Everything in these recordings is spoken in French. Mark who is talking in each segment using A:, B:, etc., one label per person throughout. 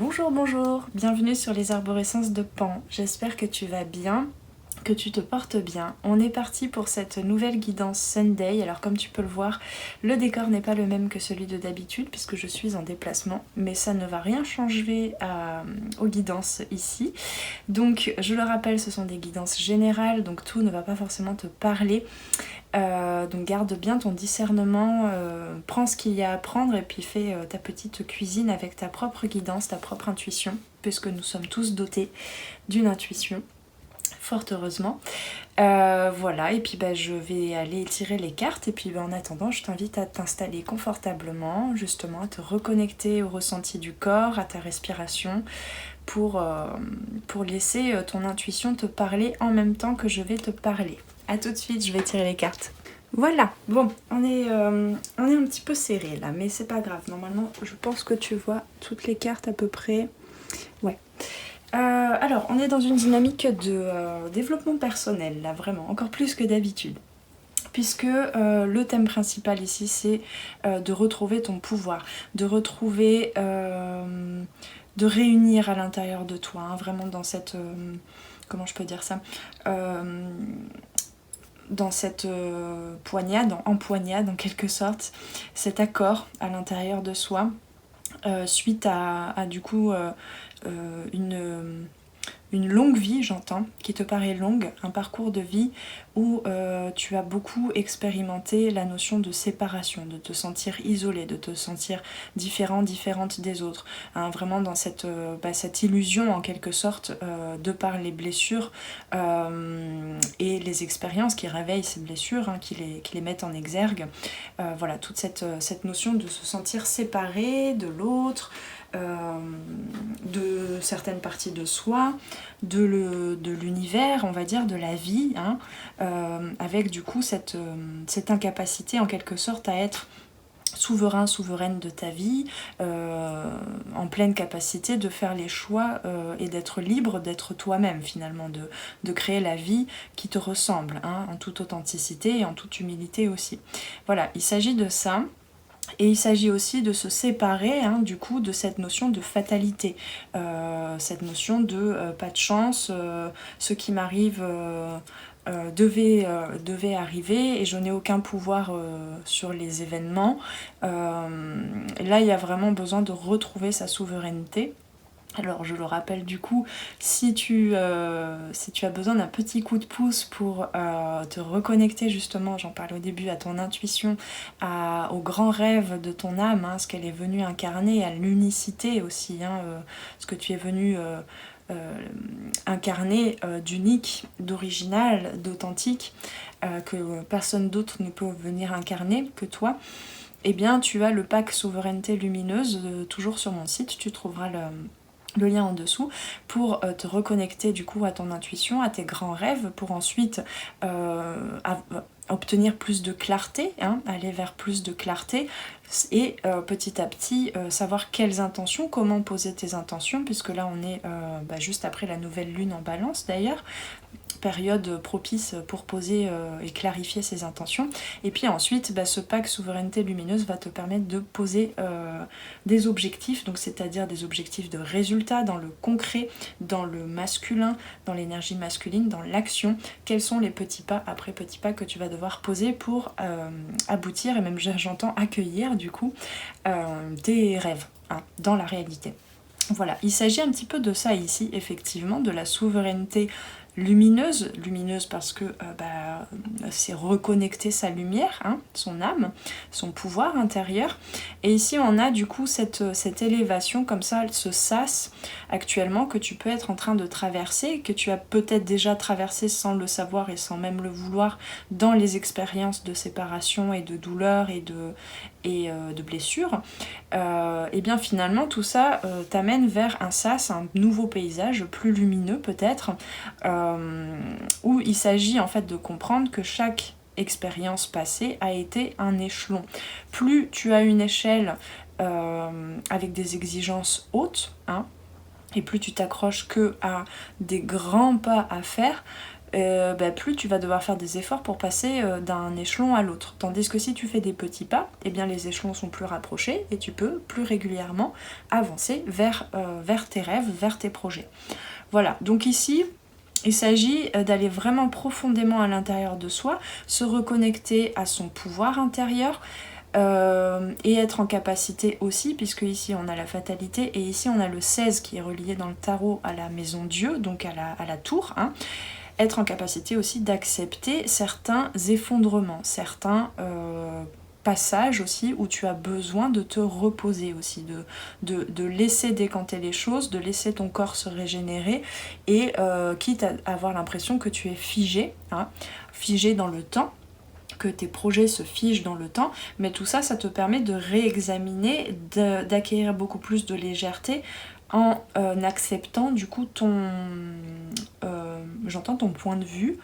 A: Bonjour, bonjour, bienvenue sur les arborescences de Pan. J'espère que tu vas bien, que tu te portes bien. On est parti pour cette nouvelle guidance Sunday. Alors comme tu peux le voir, le décor n'est pas le même que celui de d'habitude puisque je suis en déplacement, mais ça ne va rien changer aux guidances ici. Donc je le rappelle, ce sont des guidances générales, donc tout ne va pas forcément te parler. Donc garde bien ton discernement, prends ce qu'il y a à prendre et puis fais ta petite cuisine avec ta propre guidance, ta propre intuition, puisque nous sommes tous dotés d'une intuition, fort heureusement. Voilà, et puis je vais aller tirer les cartes et puis en attendant je t'invite à t'installer confortablement, justement à te reconnecter au ressenti du corps, à ta respiration, pour laisser ton intuition te parler en même temps que je vais te parler. A tout de suite, je vais tirer les cartes. Voilà, bon, on est un petit peu serré là, mais c'est pas grave. Normalement, je pense que tu vois toutes les cartes à peu près. Ouais. Alors, on est dans une dynamique de développement personnel, là, vraiment, encore plus que d'habitude. Puisque le thème principal ici, c'est de retrouver ton pouvoir, de retrouver, de réunir à l'intérieur de toi, hein, vraiment dans cette... comment je peux dire ça dans cette poignade, empoignade en quelque sorte, cet accord à l'intérieur de soi, suite à du coup une longue vie, j'entends, qui te paraît longue, un parcours de vie où tu as beaucoup expérimenté la notion de séparation, de te sentir isolée, de te sentir différente des autres, hein, vraiment dans cette illusion en quelque sorte, de par les blessures et les expériences qui réveillent ces blessures, hein, qui les mettent en exergue. Voilà, toute cette notion de se sentir séparé de l'autre, de certaines parties de soi, de l'univers, on va dire, de la vie, hein, avec du coup cette incapacité en quelque sorte à être souveraine de ta vie, en pleine capacité de faire les choix et d'être libre, d'être toi-même finalement, de créer la vie qui te ressemble, hein, en toute authenticité et en toute humilité aussi. Voilà, il s'agit de ça. Et il s'agit aussi de se séparer, hein, du coup, de cette notion de fatalité, cette notion de pas de chance, ce qui m'arrive devait arriver et je n'ai aucun pouvoir sur les événements. Là, il y a vraiment besoin de retrouver sa souveraineté. Alors je le rappelle du coup, si tu as besoin d'un petit coup de pouce pour te reconnecter justement, j'en parlais au début, à ton intuition, au grand rêve de ton âme, hein, ce qu'elle est venue incarner, à l'unicité aussi, hein, ce que tu es venu incarner d'unique, d'original, d'authentique, que personne d'autre ne peut venir incarner que toi. Eh bien tu as le pack Souveraineté Lumineuse, toujours sur mon site, tu trouveras le lien en dessous pour te reconnecter du coup à ton intuition, à tes grands rêves, pour ensuite obtenir plus de clarté, hein, aller vers plus de clarté et petit à petit savoir quelles intentions, comment poser tes intentions, puisque là on est juste après la nouvelle lune en balance d'ailleurs, période propice pour poser et clarifier ses intentions. Et puis ensuite, ce pack Souveraineté Lumineuse va te permettre de poser des objectifs, donc c'est-à-dire des objectifs de résultats dans le concret, dans le masculin, dans l'énergie masculine, dans l'action. Quels sont les petits pas après petits pas que tu vas devoir poser pour aboutir, et même j'entends accueillir du coup tes rêves, hein, dans la réalité. Voilà, il s'agit un petit peu de ça ici, effectivement, de la souveraineté lumineuse parce que c'est reconnecter sa lumière, hein, son âme, son pouvoir intérieur. Et ici on a du coup cette élévation comme ça, ce sas actuellement que tu peux être en train de traverser, que tu as peut-être déjà traversé sans le savoir et sans même le vouloir dans les expériences de séparation et de douleur et de blessures. Et bien finalement tout ça t'amène vers un sas, un nouveau paysage plus lumineux peut-être, où il s'agit en fait de comprendre que chaque expérience passée a été un échelon. Plus tu as une échelle avec des exigences hautes, hein, et plus tu t'accroches que à des grands pas à faire, plus tu vas devoir faire des efforts pour passer d'un échelon à l'autre. Tandis que si tu fais des petits pas, eh bien les échelons sont plus rapprochés et tu peux plus régulièrement avancer vers tes rêves, vers tes projets. Voilà, donc ici, il s'agit d'aller vraiment profondément à l'intérieur de soi, se reconnecter à son pouvoir intérieur, et être en capacité aussi, puisque ici on a la fatalité et ici on a le 16 qui est relié dans le tarot à la maison Dieu, donc à la tour, hein. Être en capacité aussi d'accepter certains effondrements, certains passages aussi où tu as besoin de te reposer aussi, de laisser décanter les choses, de laisser ton corps se régénérer et quitte à avoir l'impression que tu es figé, hein, figé dans le temps, que tes projets se figent dans le temps, mais tout ça, ça te permet de réexaminer, d'acquérir beaucoup plus de légèreté en acceptant du coup j'entends ton point de vue,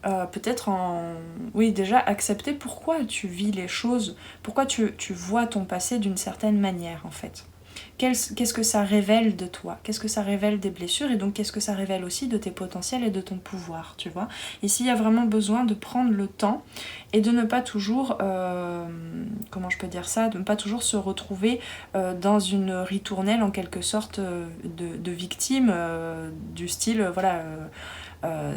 A: peut-être oui, déjà accepter pourquoi tu vis les choses, pourquoi tu vois ton passé d'une certaine manière en fait. Qu'est-ce que ça révèle de toi? Qu'est-ce que ça révèle des blessures? Et donc qu'est-ce que ça révèle aussi de tes potentiels et de ton pouvoir, tu vois? Ici, il y a vraiment besoin de prendre le temps et de ne pas toujours, comment je peux dire ça? De ne pas toujours se retrouver dans une ritournelle en quelque sorte de victime, du style, voilà...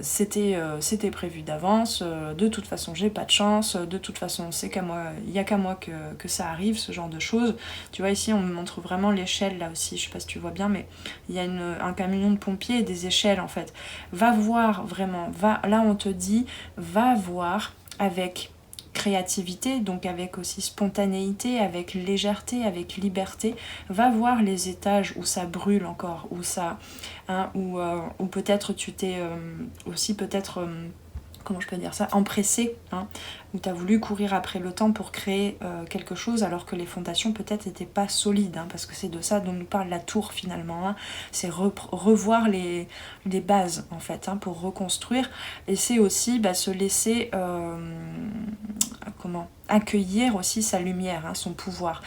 A: c'était prévu d'avance, de toute façon j'ai pas de chance, de toute façon c'est qu'à moi, il n'y a qu'à moi que ça arrive, ce genre de choses. Tu vois, ici on me montre vraiment l'échelle là aussi, je sais pas si tu vois bien, mais il y a un camion de pompiers et des échelles en fait. Va voir vraiment, là on te dit, va voir avec créativité, donc avec aussi spontanéité, avec légèreté, avec liberté, va voir les étages où ça brûle encore, où ça, hein, où peut-être tu t'es aussi peut-être comment je peux dire ça, empressé, hein, où tu as voulu courir après le temps pour créer quelque chose alors que les fondations peut-être n'étaient pas solides, hein, parce que c'est de ça dont nous parle la tour finalement, hein, c'est revoir les bases en fait, hein, pour reconstruire, et c'est aussi se laisser accueillir aussi sa lumière, hein, son pouvoir.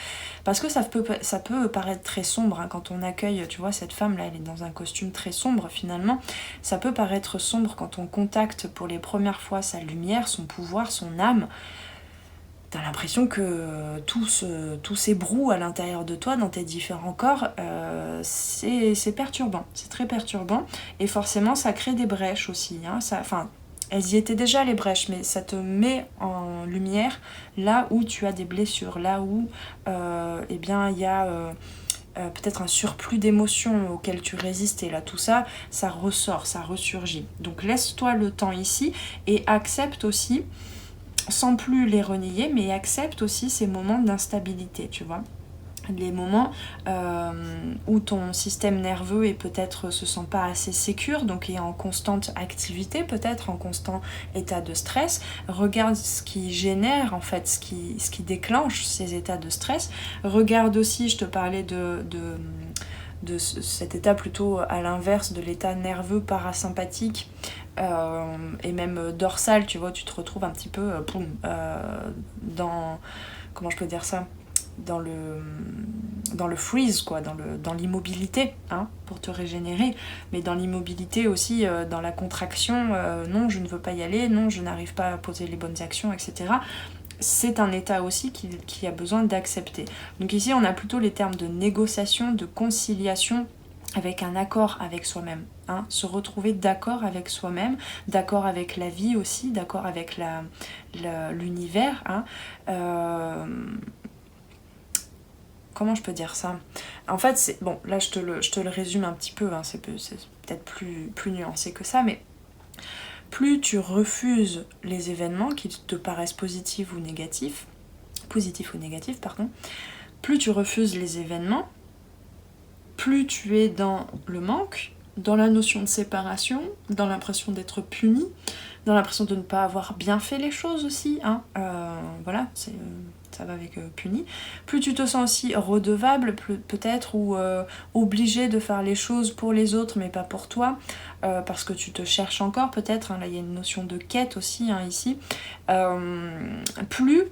A: Parce que ça peut paraître très sombre, hein, quand on accueille, tu vois, cette femme là, elle est dans un costume très sombre finalement, ça peut paraître sombre quand on contacte pour les premières fois sa lumière, son pouvoir, son âme. T'as l'impression que tout s'ébroue à l'intérieur de toi, dans tes différents corps, c'est perturbant, c'est très perturbant, et forcément ça crée des brèches aussi, hein, elles y étaient déjà les brèches, mais ça te met en lumière là où tu as des blessures, là où eh bien, il y a peut-être un surplus d'émotions auxquelles tu résistes, et là tout ça, ça ressort, ça ressurgit. Donc laisse-toi le temps ici et accepte aussi, sans plus les renier, mais accepte aussi ces moments d'instabilité, tu vois. Les moments où ton système nerveux est peut-être se sent pas assez sécure, donc est en constante activité, peut-être en constant état de stress. Regarde ce qui génère en fait, ce qui déclenche ces états de stress. Regarde aussi, je te parlais de cet état plutôt à l'inverse de l'état nerveux parasympathique et même dorsal, tu vois, tu te retrouves un petit peu dans, comment je peux dire ça, dans le freeze, quoi, dans l'immobilité, hein, pour te régénérer, mais dans l'immobilité aussi, dans la contraction, non, je ne veux pas y aller, non, je n'arrive pas à poser les bonnes actions, etc. C'est un état aussi qui a besoin d'accepter. Donc ici, on a plutôt les termes de négociation, de conciliation, avec un accord avec soi-même, hein, se retrouver d'accord avec soi-même, d'accord avec la vie aussi, d'accord avec l'univers, hein, comment je peux dire ça? En fait, c'est bon, là je te le résume un petit peu, hein, c'est peut-être plus nuancé que ça, mais plus tu refuses les événements qui te paraissent positifs ou négatifs, pardon, plus tu refuses les événements, plus tu es dans le manque, dans la notion de séparation, dans l'impression d'être puni, dans l'impression de ne pas avoir bien fait les choses aussi, hein, voilà, ça va avec puni. Plus tu te sens aussi redevable, peut-être, ou obligé de faire les choses pour les autres, mais pas pour toi, parce que tu te cherches encore, peut-être, hein, là il y a une notion de quête aussi, hein, ici. Plus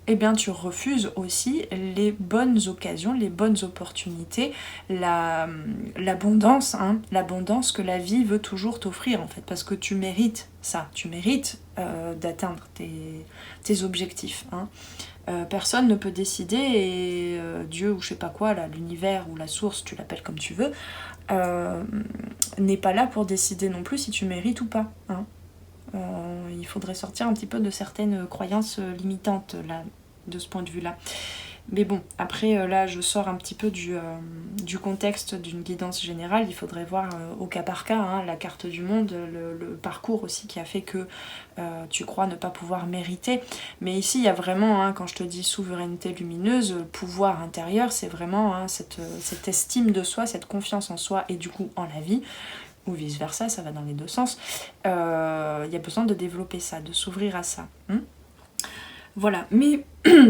A: eh bien tu refuses aussi les bonnes occasions, les bonnes opportunités, l'abondance, hein, l'abondance que la vie veut toujours t'offrir en fait, parce que tu mérites ça, tu mérites d'atteindre tes objectifs. Hein. Personne ne peut décider et Dieu ou je sais pas quoi, là, l'univers ou la source, tu l'appelles comme tu veux, n'est pas là pour décider non plus si tu mérites ou pas. Hein. Il faudrait sortir un petit peu de certaines croyances limitantes là, de ce point de vue-là. Mais bon, après là je sors un petit peu du contexte d'une guidance générale, il faudrait voir au cas par cas hein, la carte du monde, le parcours aussi qui a fait que tu crois ne pas pouvoir mériter. Mais ici il y a vraiment, hein, quand je te dis souveraineté lumineuse, pouvoir intérieur, c'est vraiment hein, cette estime de soi, cette confiance en soi et du coup en la vie, ou vice versa, ça va dans les deux sens. Il y a besoin de développer ça, de s'ouvrir à ça. Voilà, mais,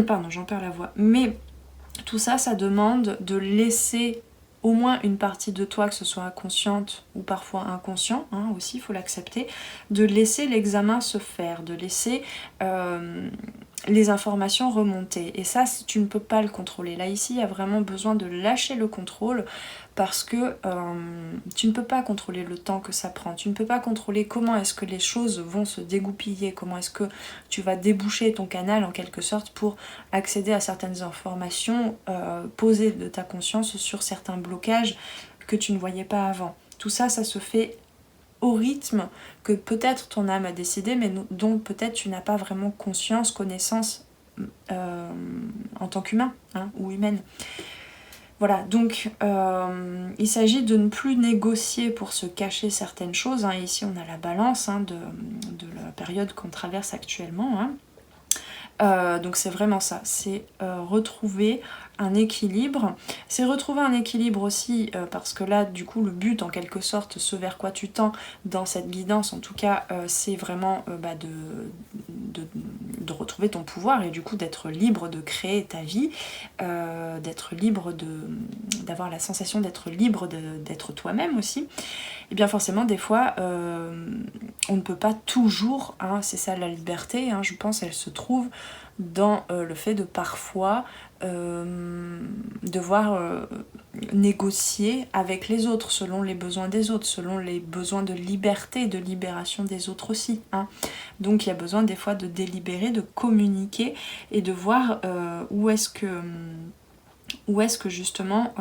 A: pardon, j'en perds la voix, mais tout ça, ça demande de laisser au moins une partie de toi, que ce soit inconsciente ou parfois inconscient, hein, aussi, il faut l'accepter, de laisser l'examen se faire, de laisser les informations remonter. Et ça, tu ne peux pas le contrôler. Là, ici, il y a vraiment besoin de lâcher le contrôle parce que tu ne peux pas contrôler le temps que ça prend. Tu ne peux pas contrôler comment est-ce que les choses vont se dégoupiller, comment est-ce que tu vas déboucher ton canal en quelque sorte pour accéder à certaines informations, poser de ta conscience sur certains blocages que tu ne voyais pas avant. Tout ça, ça se fait au rythme que peut-être ton âme a décidé, mais dont peut-être tu n'as pas vraiment conscience, connaissance en tant qu'humain hein, ou humaine. Voilà, donc il s'agit de ne plus négocier pour se cacher certaines choses. Hein. Ici, on a la balance hein, de la période qu'on traverse actuellement. Hein. Donc c'est vraiment ça, c'est retrouver un équilibre. C'est retrouver un équilibre aussi parce que là du coup le but en quelque sorte, ce vers quoi tu tends dans cette guidance en tout cas, c'est vraiment de retrouver ton pouvoir et du coup d'être libre de créer ta vie, d'être libre d'avoir la sensation d'être libre d'être toi-même aussi. Et bien forcément des fois on ne peut pas toujours, hein, c'est ça la liberté, hein, je pense elle se trouve dans le fait de parfois devoir négocier avec les autres selon les besoins des autres, selon les besoins de liberté, de libération des autres aussi. Hein. Donc il y a besoin des fois de délibérer, de communiquer et de voir où est-ce que justement,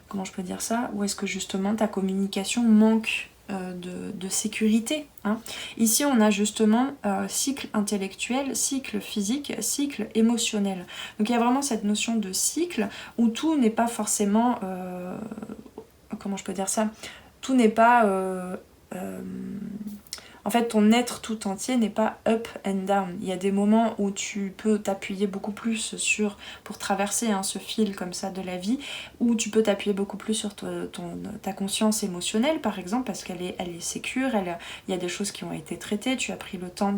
A: comment je peux dire ça, où est-ce que justement ta communication manque de sécurité. Hein. Ici, on a justement cycle intellectuel, cycle physique, cycle émotionnel. Donc il y a vraiment cette notion de cycle où tout n'est pas forcément... comment je peux dire ça ? Tout n'est pas... en fait, ton être tout entier n'est pas up and down. Il y a des moments où tu peux t'appuyer beaucoup plus pour traverser hein, ce fil comme ça de la vie, où tu peux t'appuyer beaucoup plus sur ta conscience émotionnelle, par exemple, parce qu'elle est sécure, il y a des choses qui ont été traitées, tu as pris le temps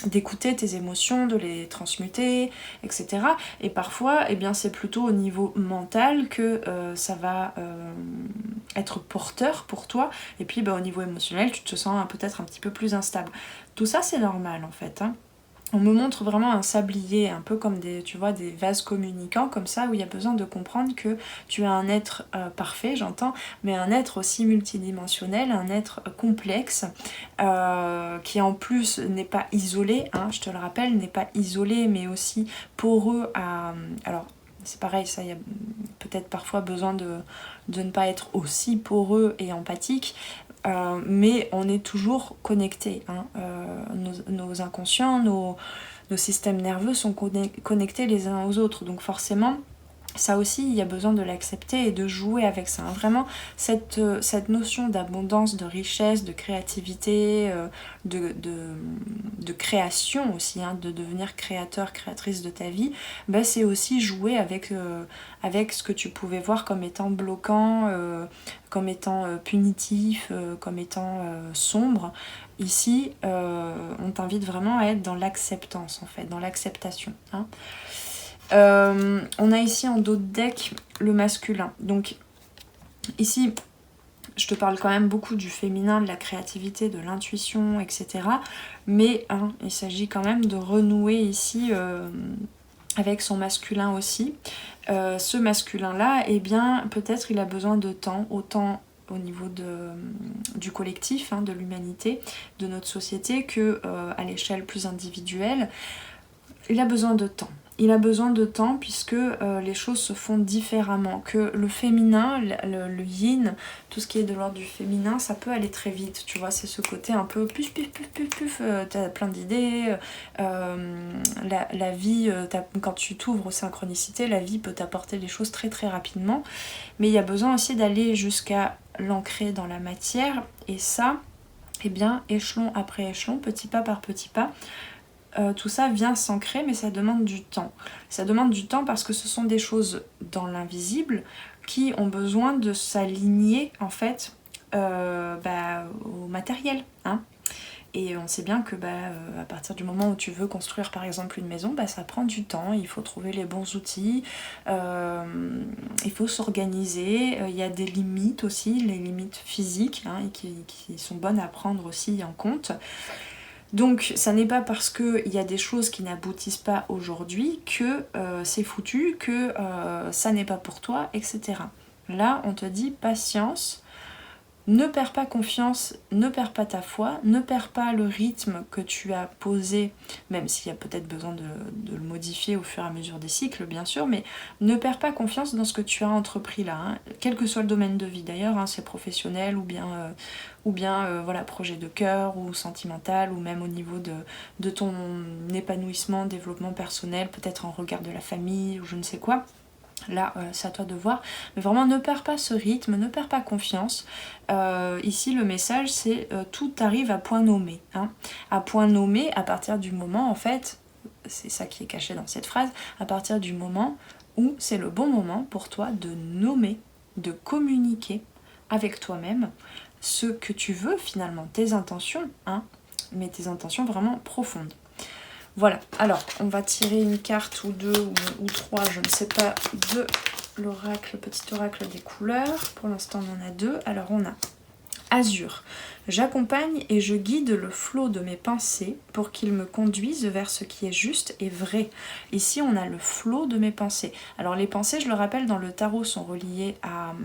A: d'écouter tes émotions, de les transmuter, etc. Et parfois, eh bien, c'est plutôt au niveau mental que ça va être porteur pour toi, et puis au niveau émotionnel, tu te sens peut-être un petit peu plus instable. Tout ça, c'est normal en fait. Hein. On me montre vraiment un sablier, un peu comme des vases communicants comme ça, où il y a besoin de comprendre que tu es un être parfait, j'entends, mais un être aussi multidimensionnel, un être complexe, qui en plus n'est pas isolé, hein, je te le rappelle, n'est pas isolé, mais aussi poreux à... Alors, c'est pareil, ça, il y a peut-être parfois besoin de ne pas être aussi poreux et empathique, mais on est toujours connectés. Hein. Nos inconscients, nos systèmes nerveux sont connectés les uns aux autres, donc forcément, ça aussi, il y a besoin de l'accepter et de jouer avec ça. Hein. Vraiment, cette notion d'abondance, de richesse, de créativité, de création aussi, hein, de devenir créateur, créatrice de ta vie, c'est aussi jouer avec ce que tu pouvais voir comme étant bloquant, comme étant punitif, comme étant sombre. Ici, on t'invite vraiment à être dans l'acceptance, en fait, dans l'acceptation. Hein. On a ici en dos de deck le masculin. Donc ici, Je te parle quand même beaucoup du féminin, de la créativité, de l'intuition, etc. Mais il s'agit quand même de renouer ici avec son masculin aussi. Ce masculin-là, eh bien, peut-être il a besoin de temps, autant au niveau du collectif, de l'humanité, de notre société, que à l'échelle plus individuelle. Il a besoin de temps. Il a besoin de temps puisque les choses se font différemment. Que le féminin, le yin, tout ce qui est de l'ordre du féminin, ça peut aller très vite. Tu vois, c'est ce côté un peu puf, puf, puf, puf, puf, t'as plein d'idées. La vie, quand tu t'ouvres aux synchronicités, la vie peut t'apporter les choses très très rapidement. Mais il y a besoin aussi d'aller jusqu'à l'ancrer dans la matière. Et ça, eh bien, échelon après échelon, petit pas par petit pas, tout ça vient s'ancrer, mais ça demande du temps. Ça demande du temps parce que ce sont des choses dans l'invisible qui ont besoin de s'aligner en fait au matériel. Et on sait bien que à partir du moment où tu veux construire par exemple une maison, ça prend du temps, il faut trouver les bons outils, il faut s'organiser, il y a des limites aussi, les limites physiques qui sont bonnes à prendre aussi en compte. Donc ça n'est pas parce qu'il y a des choses qui n'aboutissent pas aujourd'hui que c'est foutu, que ça n'est pas pour toi, etc. Là on te dit patience, ne perds pas confiance, ne perds pas ta foi, ne perds pas le rythme que tu as posé, même s'il y a peut-être besoin de le modifier au fur et à mesure des cycles, bien sûr, mais ne perds pas confiance dans ce que tu as entrepris là, quel que soit le domaine de vie d'ailleurs, c'est professionnel ou bien projet de cœur ou sentimental, ou même au niveau de ton épanouissement, développement personnel, peut-être en regard de la famille ou je ne sais quoi. Là, c'est à toi de voir. Mais vraiment, ne perds pas ce rythme, ne perds pas confiance. Ici, le message, c'est tout arrive à point nommé. À point nommé, à partir du moment, en fait, c'est ça qui est caché dans cette phrase, à partir du moment où c'est le bon moment pour toi de nommer, de communiquer avec toi-même ce que tu veux finalement, tes intentions, mais tes intentions vraiment profondes. Voilà, alors on va tirer une carte ou deux ou trois, je ne sais pas, de l'oracle, le petit oracle des couleurs. Pour l'instant on en a deux. Alors on a Azur. J'accompagne et je guide le flot de mes pensées pour qu'il me conduise vers ce qui est juste et vrai. Ici on a le flot de mes pensées. Alors les pensées, je le rappelle, dans le tarot sont reliées à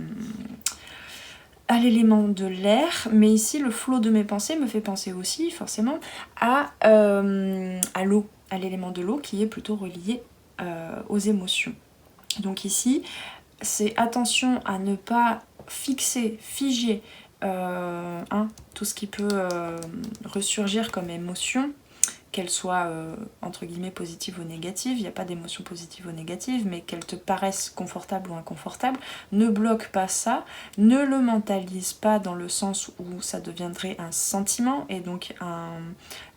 A: l'élément de l'air, mais ici le flot de mes pensées me fait penser aussi forcément à l'eau, à l'élément de l'eau qui est plutôt relié aux émotions. Donc ici, c'est attention à ne pas figer tout ce qui peut ressurgir comme émotion, qu'elle soit entre guillemets positive ou négative. Il n'y a pas d'émotion positive ou négative, mais qu'elle te paraisse confortable ou inconfortable. Ne bloque pas ça, ne le mentalise pas dans le sens où ça deviendrait un sentiment et donc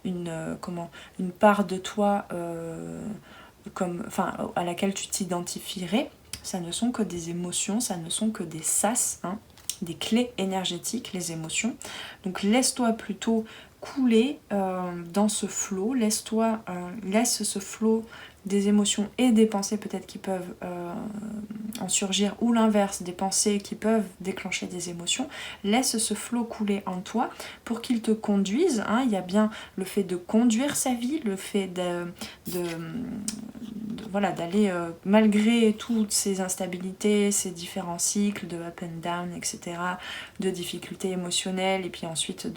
A: une part de toi à laquelle tu t'identifierais. Ça ne sont que des émotions, ça ne sont que des sas, des clés énergétiques, les émotions. Donc laisse-toi plutôt couler dans ce flot, laisse ce flot des émotions et des pensées peut-être qui peuvent en surgir, ou l'inverse, des pensées qui peuvent déclencher des émotions. Laisse ce flot couler en toi pour qu'il te conduise. Il y a bien le fait de conduire sa vie, le fait d'aller malgré toutes ces instabilités, ces différents cycles de up and down, etc., de difficultés émotionnelles, et puis ensuite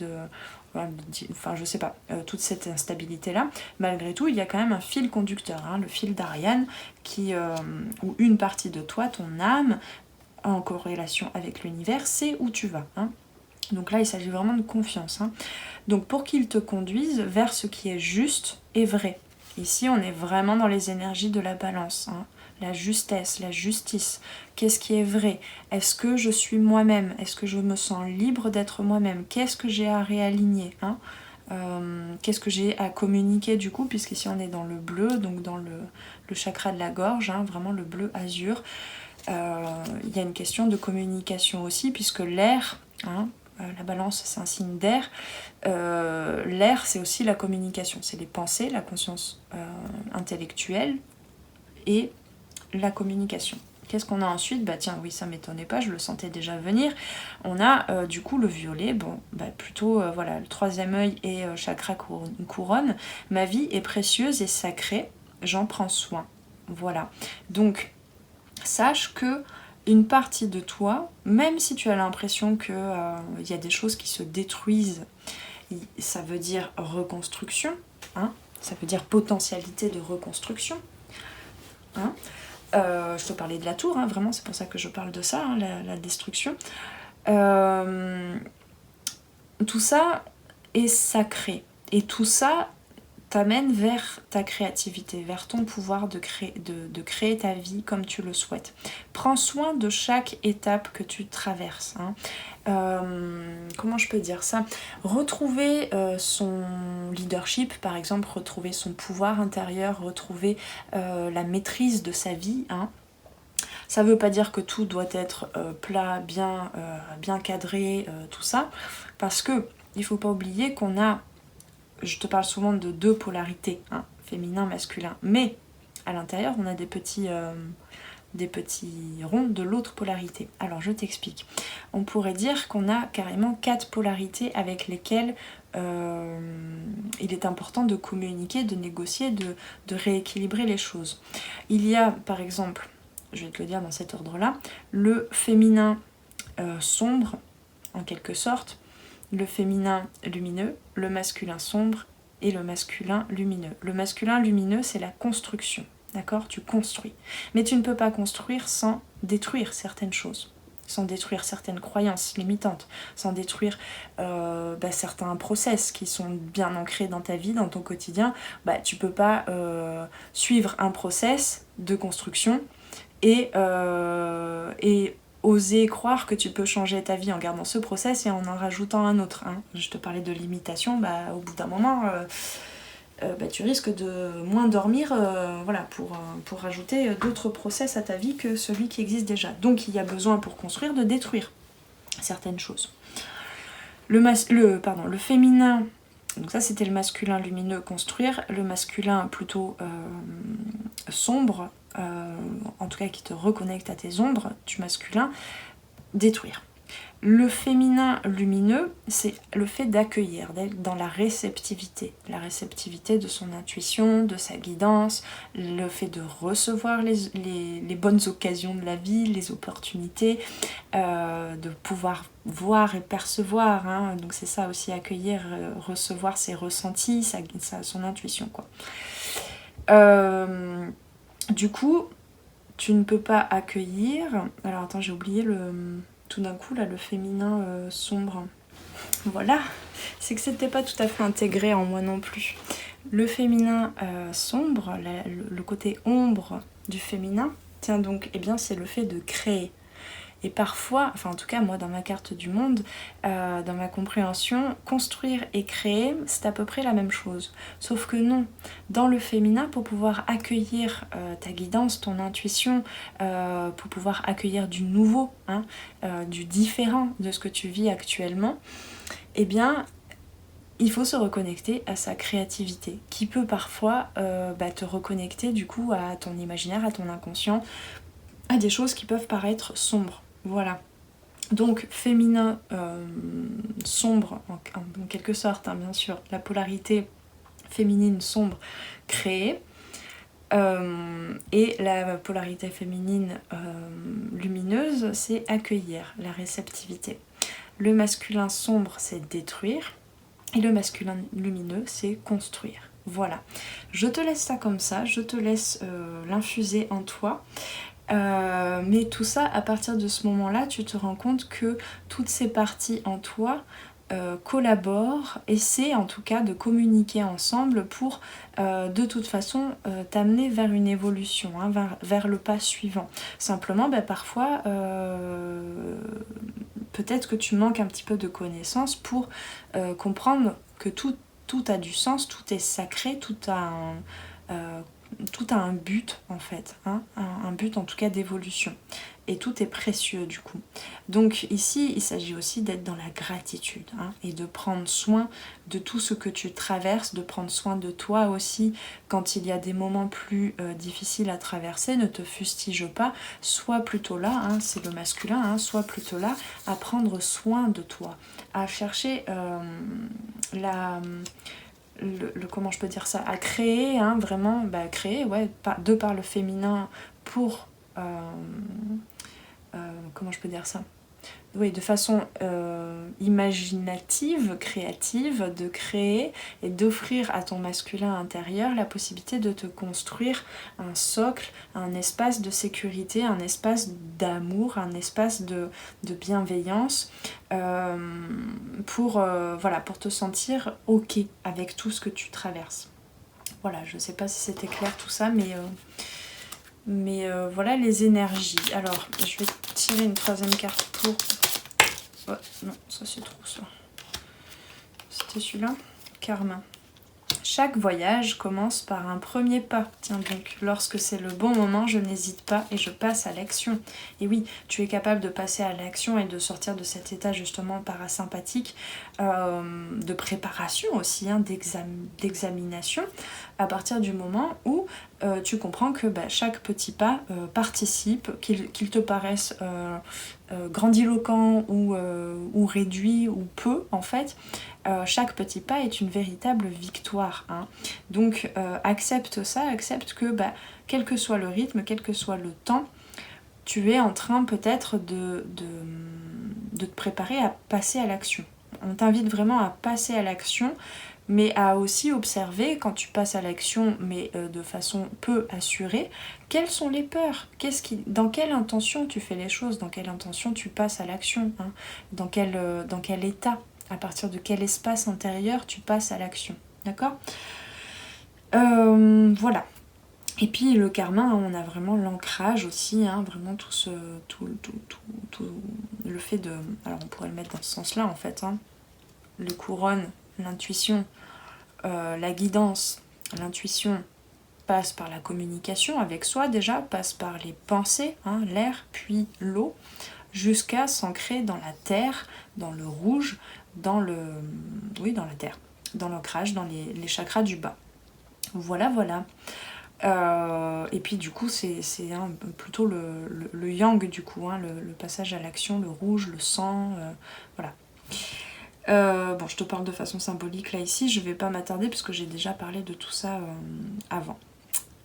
A: toute cette instabilité là, malgré tout il y a quand même un fil conducteur, le fil d'Ariane où une partie de toi, ton âme en corrélation avec l'univers, sait où tu vas. Donc là il s'agit vraiment de confiance. Donc pour qu'il te conduise vers ce qui est juste et vrai. Ici on est vraiment dans les énergies de la balance, la justesse, la justice. Qu'est-ce qui est vrai? Est-ce que je suis moi-même? Est-ce que je me sens libre d'être moi-même? Qu'est-ce que j'ai à réaligner? Qu'est-ce que j'ai à communiquer du coup, puisqu'ici on est dans le bleu, donc dans le chakra de la gorge, vraiment le bleu azur. Il y a une question de communication aussi, puisque l'air, la balance c'est un signe d'air, l'air c'est aussi la communication, c'est les pensées, la conscience intellectuelle et la communication. Qu'est-ce qu'on a ensuite? Bah tiens, oui, ça m'étonnait pas, je le sentais déjà venir. On a du coup le violet, bon, bah plutôt, voilà, le troisième œil et chakra couronne. Ma vie est précieuse et sacrée, j'en prends soin. Voilà. Donc, sache que une partie de toi, même si tu as l'impression que y a des choses qui se détruisent, ça veut dire reconstruction, hein, ça veut dire potentialité de reconstruction, hein. Je te parlais de la tour, hein, vraiment, c'est pour ça que je parle de ça, hein, la destruction. Tout ça est sacré. Et tout ça t'amène vers ta créativité, vers ton pouvoir de créer ta vie comme tu le souhaites. Prends soin de chaque étape que tu traverses, hein. Comment je peux dire ça? Retrouver son leadership, par exemple, retrouver son pouvoir intérieur, retrouver la maîtrise de sa vie, hein. Ça veut pas dire que tout doit être plat, bien cadré, tout ça, parce que il faut pas oublier qu'on a, je te parle souvent de deux polarités, hein, féminin, masculin, mais à l'intérieur on a des petits ronds de l'autre polarité. Alors je t'explique. On pourrait dire qu'on a carrément 4 polarités avec lesquelles il est important de communiquer, de négocier, de rééquilibrer les choses. Il y a par exemple, je vais te le dire dans cet ordre-là, le féminin sombre, en quelque sorte, le féminin lumineux, le masculin sombre et le masculin lumineux. Le masculin lumineux, c'est la construction, d'accord? Tu construis. Mais tu ne peux pas construire sans détruire certaines choses, sans détruire certaines croyances limitantes, sans détruire certains process qui sont bien ancrés dans ta vie, dans ton quotidien. Tu peux pas suivre un process de construction et oser croire que tu peux changer ta vie en gardant ce process et en rajoutant un autre, hein. Je te parlais de limitation, au bout d'un moment, tu risques de moins dormir pour rajouter d'autres process à ta vie que celui qui existe déjà. Donc il y a besoin pour construire de détruire certaines choses. Le féminin, donc ça c'était le masculin lumineux, construire, le masculin plutôt sombre, en tout cas qui te reconnecte à tes ombres, du masculin, détruire. Le féminin lumineux, c'est le fait d'accueillir, d'être dans la réceptivité de son intuition, de sa guidance, le fait de recevoir les bonnes occasions de la vie, les opportunités, de pouvoir voir et percevoir, hein. Donc c'est ça aussi, accueillir, recevoir ses ressentis, son intuition, quoi. Du coup, tu ne peux pas accueillir... Alors attends, j'ai oublié tout d'un coup là, le féminin sombre. Voilà, c'est que c'était pas tout à fait intégré en moi non plus. Le féminin sombre, le côté ombre du féminin, tiens donc, eh bien c'est le fait de créer. Et parfois, enfin en tout cas moi dans ma carte du monde, dans ma compréhension, construire et créer, c'est à peu près la même chose. Sauf que non, dans le féminin, pour pouvoir accueillir ta guidance, ton intuition, pour pouvoir accueillir du nouveau, hein, du différent de ce que tu vis actuellement, eh bien il faut se reconnecter à sa créativité, qui peut parfois te reconnecter du coup à ton imaginaire, à ton inconscient, à des choses qui peuvent paraître sombres. Voilà. Donc féminin sombre, en quelque sorte, hein, bien sûr, la polarité féminine sombre créée, et la polarité féminine lumineuse, c'est accueillir, la réceptivité. Le masculin sombre, c'est détruire, et le masculin lumineux, c'est construire. Voilà. Je te laisse ça comme ça, je te laisse l'infuser en toi. Mais tout ça, à partir de ce moment-là, tu te rends compte que toutes ces parties en toi collaborent, essaient en tout cas de communiquer ensemble pour de toute façon t'amener vers une évolution, hein, vers le pas suivant. Simplement, parfois, peut-être que tu manques un petit peu de connaissances pour comprendre que tout a du sens, tout est sacré, tout a un but en fait, hein, un but en tout cas d'évolution. et tout est précieux du coup. Donc ici, il s'agit aussi d'être dans la gratitude hein, et de prendre soin de tout ce que tu traverses, de prendre soin de toi aussi quand il y a des moments plus difficiles à traverser. Ne te fustige pas, sois plutôt là, hein, c'est le masculin, hein, sois plutôt là à prendre soin de toi, à chercher comment je peux dire ça, à créer, hein, vraiment, créer, ouais, de par le féminin pour, comment je peux dire ça, oui, de façon imaginative, créative, de créer et d'offrir à ton masculin intérieur la possibilité de te construire un socle, un espace de sécurité, un espace d'amour, un espace de bienveillance pour te sentir ok avec tout ce que tu traverses. Voilà, je sais pas si c'était clair tout ça, mais voilà les énergies. Alors, je vais tirer une troisième carte pour... Oh, non, ça c'est trop ça. C'était celui-là. Karma. Chaque voyage commence par un premier pas. Tiens donc, lorsque c'est le bon moment, je n'hésite pas et je passe à l'action. Et oui, tu es capable de passer à l'action et de sortir de cet état justement parasympathique, de préparation aussi, hein, d'examination, à partir du moment où tu comprends que chaque petit pas participe, qu'il te paraisse grandiloquent ou réduit ou peu en fait, chaque petit pas est une véritable victoire. Hein. Donc accepte ça, accepte que quel que soit le rythme, quel que soit le temps, tu es en train peut-être de te préparer à passer à l'action. On t'invite vraiment à passer à l'action, mais à aussi observer quand tu passes à l'action, mais de façon peu assurée, quelles sont les peurs, dans quelle intention tu fais les choses, dans quelle intention tu passes à l'action, hein, dans quel état, à partir de quel espace intérieur tu passes à l'action, d'accord ? Voilà. Et puis le karma, on a vraiment l'ancrage aussi, hein, vraiment tout le fait de... Alors on pourrait le mettre dans ce sens-là en fait, hein, le couronne, l'intuition, la guidance, l'intuition passe par la communication avec soi déjà, passe par les pensées, hein, l'air, puis l'eau, jusqu'à s'ancrer dans la terre, dans le rouge, dans la terre, dans l'ancrage, dans les chakras du bas. Voilà. Et puis du coup c'est plutôt le yang du coup, hein, le passage à l'action, le rouge, le sang, voilà. Je te parle de façon symbolique là ici, je vais pas m'attarder parce que j'ai déjà parlé de tout ça avant.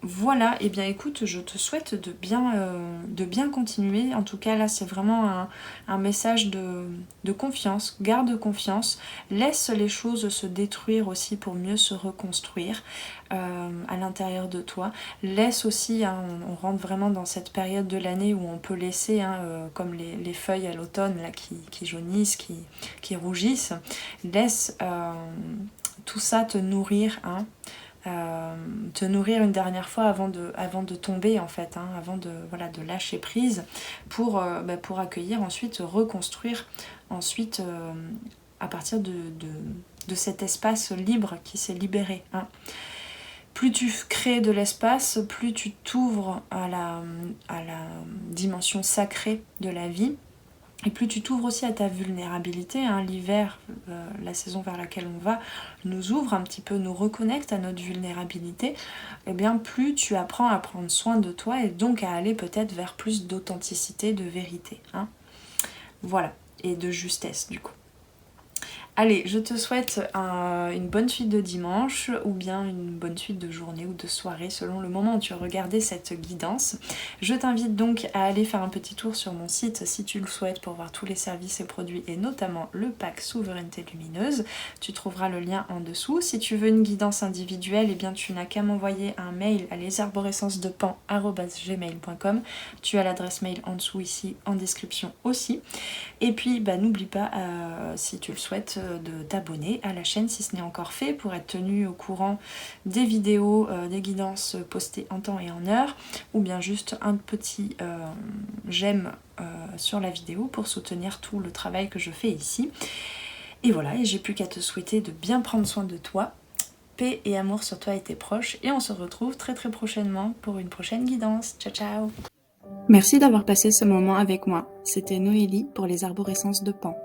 A: Voilà, et bien écoute, je te souhaite de bien continuer. En tout cas là c'est vraiment un message de confiance, garde confiance, laisse les choses se détruire aussi pour mieux se reconstruire à l'intérieur de toi. Laisse aussi, hein, on rentre vraiment dans cette période de l'année où on peut laisser, hein, comme les feuilles à l'automne là qui jaunissent, qui rougissent. Laisse tout ça te nourrir, hein. Te nourrir une dernière fois avant de tomber en fait, hein, avant de lâcher prise pour accueillir ensuite, reconstruire ensuite à partir de cet espace libre qui s'est libéré, hein. Plus tu crées de l'espace, plus tu t'ouvres à la dimension sacrée de la vie. Et plus tu t'ouvres aussi à ta vulnérabilité, hein, l'hiver, la saison vers laquelle on va, nous ouvre un petit peu, nous reconnecte à notre vulnérabilité, et bien plus tu apprends à prendre soin de toi et donc à aller peut-être vers plus d'authenticité, de vérité. Hein. Voilà, et de justesse du coup. Allez, je te souhaite une bonne suite de dimanche ou bien une bonne suite de journée ou de soirée selon le moment où tu as regardé cette guidance. Je t'invite donc à aller faire un petit tour sur mon site si tu le souhaites pour voir tous les services et produits et notamment le pack Souveraineté Lumineuse. Tu trouveras le lien en dessous. Si tu veux une guidance individuelle, eh bien tu n'as qu'à m'envoyer un mail à lesarborescencedepan@gmail.com. Tu as l'adresse mail en dessous ici en description aussi. Et puis n'oublie pas si tu le souhaites de t'abonner à la chaîne si ce n'est encore fait pour être tenu au courant des vidéos, des guidances postées en temps et en heure, ou bien juste un petit j'aime sur la vidéo pour soutenir tout le travail que je fais ici. Et voilà, et j'ai plus qu'à te souhaiter de bien prendre soin de toi, paix et amour sur toi et tes proches, et on se retrouve très très prochainement pour une prochaine guidance. Ciao ciao. Merci d'avoir passé ce moment avec moi. C'était Noélie pour les arborescences de Pan.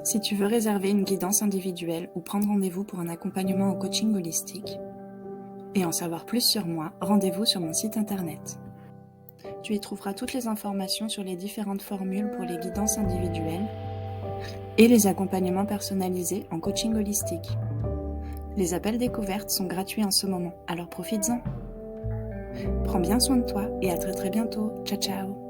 A: Si tu veux réserver une guidance individuelle ou prendre rendez-vous pour un accompagnement au coaching holistique et en savoir plus sur moi, rendez-vous sur mon site internet. Tu y trouveras toutes les informations sur les différentes formules pour les guidances individuelles et les accompagnements personnalisés en coaching holistique. Les appels découvertes sont gratuits en ce moment, alors profites-en. Prends bien soin de toi et à très très bientôt. Ciao ciao.